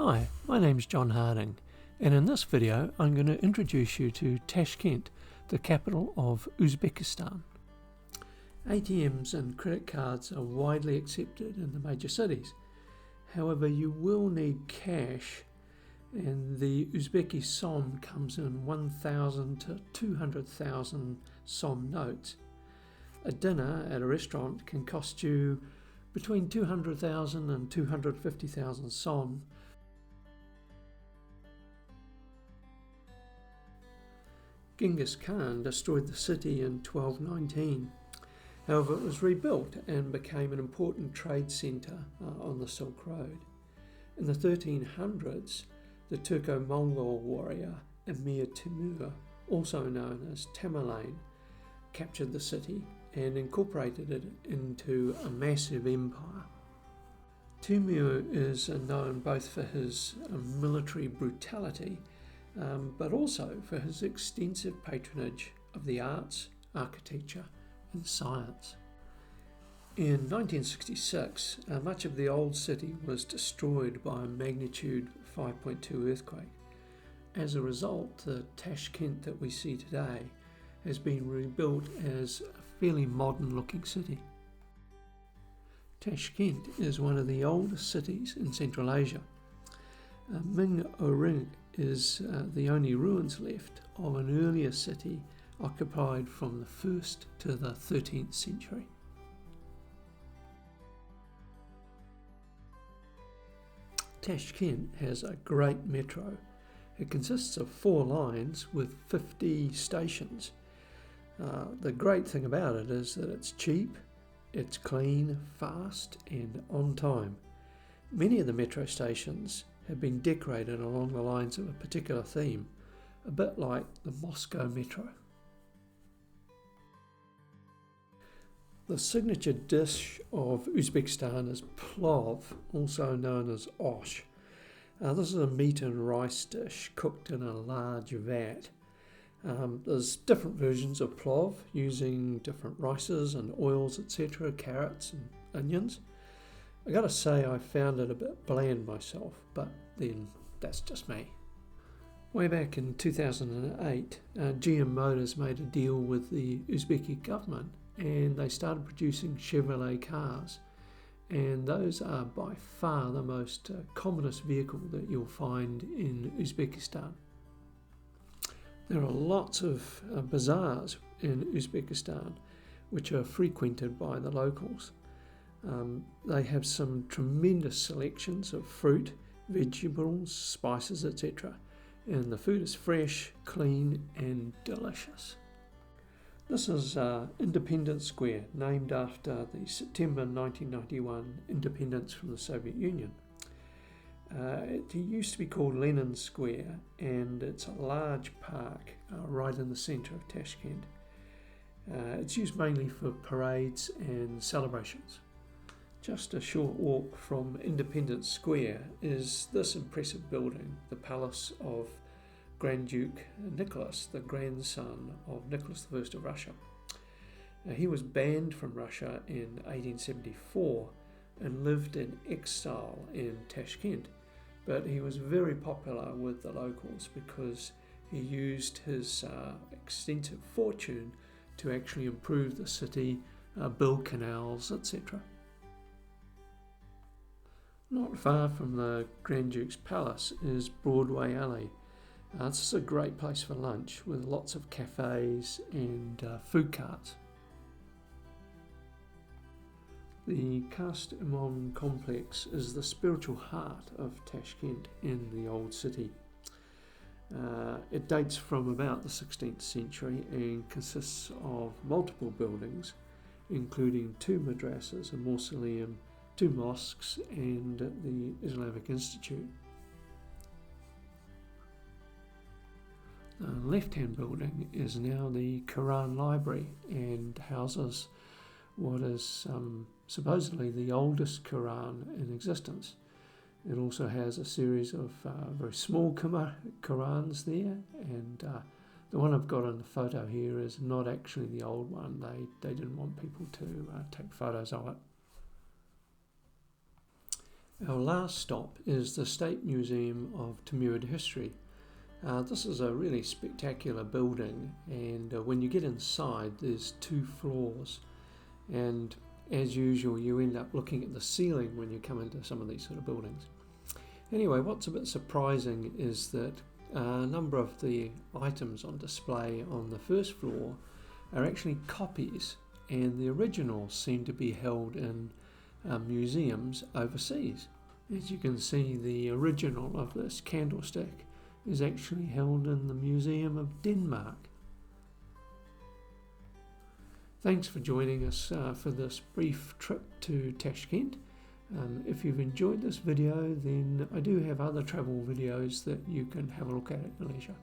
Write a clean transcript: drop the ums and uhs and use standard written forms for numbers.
Hi, my name's John Harding, and in this video I'm going to introduce you to Tashkent, the capital of Uzbekistan. ATMs and credit cards are widely accepted in the major cities. However, you will need cash, and the Uzbeki som comes in 1,000 to 200,000 som notes. A dinner at a restaurant can cost you between 200,000 and 250,000 som. Genghis Khan destroyed the city in 1219. However, it was rebuilt and became an important trade centre on the Silk Road. In the 1300s, the Turco-Mongol warrior Amir Temur, also known as Tamerlane, captured the city and incorporated it into a massive empire. Timur is known both for his military brutality, but also for his extensive patronage of the arts, architecture and science. In 1966, much of the old city was destroyed by a magnitude 5.2 earthquake. As a result, the Tashkent that we see today has been rebuilt as a fairly modern looking city. Tashkent is one of the oldest cities in Central Asia. Ming Ring is the only ruins left of an earlier city occupied from the 1st to the 13th century. Tashkent has a great metro. It consists of 4 lines with 50 stations. The great thing about it is that it's cheap, it's clean, fast and on time. Many of the metro stations have been decorated along the lines of a particular theme, a bit like the Moscow metro. The signature dish of Uzbekistan is plov, also known as osh. This is a meat and rice dish cooked in a large vat. There's different versions of plov using different rices and oils, etc., carrots and onions. I gotta say I found it a bit bland myself, but then that's just me. Way back in 2008, GM Motors made a deal with the Uzbeki government and they started producing Chevrolet cars, and those are by far the most commonest vehicle that you'll find in Uzbekistan. There are lots of bazaars in Uzbekistan which are frequented by the locals. They have some tremendous selections of fruit, vegetables, spices, etc. And the food is fresh, clean and delicious. This is Independence Square, named after the September 1991 independence from the Soviet Union. It used to be called Lenin Square, and it's a large park right in the centre of Tashkent. It's used mainly for parades and celebrations. Just a short walk from Independence Square is this impressive building, the Palace of Grand Duke Nicholas, the grandson of Nicholas I of Russia. He was banned from Russia in 1874 and lived in exile in Tashkent, but he was very popular with the locals because he used his extensive fortune to actually improve the city, build canals, etc. Not far from the Grand Duke's Palace is Broadway Alley. This is a great place for lunch with lots of cafes and food carts. The Khast Imom Complex is the spiritual heart of Tashkent in the old city. It dates from about the 16th century and consists of multiple buildings, including 2 madrasas, a mausoleum, 2 mosques and the Islamic Institute. The left-hand building is now the Quran Library and houses what is supposedly the oldest Quran in existence. It also has a series of very small Qurans there, and the one I've got in the photo here is not actually the old one. They didn't want people to take photos of it. Our last stop is the State Museum of Timurid History. This is a really spectacular building, and when you get inside there's 2 floors, and as usual you end up looking at the ceiling when you come into some of these sort of buildings. Anyway, what's a bit surprising is that a number of the items on display on the first floor are actually copies, and the originals seem to be held in museums overseas. As you can see, the original of this candlestick is actually held in the Museum of Denmark. Thanks for joining us for this brief trip to Tashkent. If you've enjoyed this video, then I do have other travel videos that you can have a look at your leisure.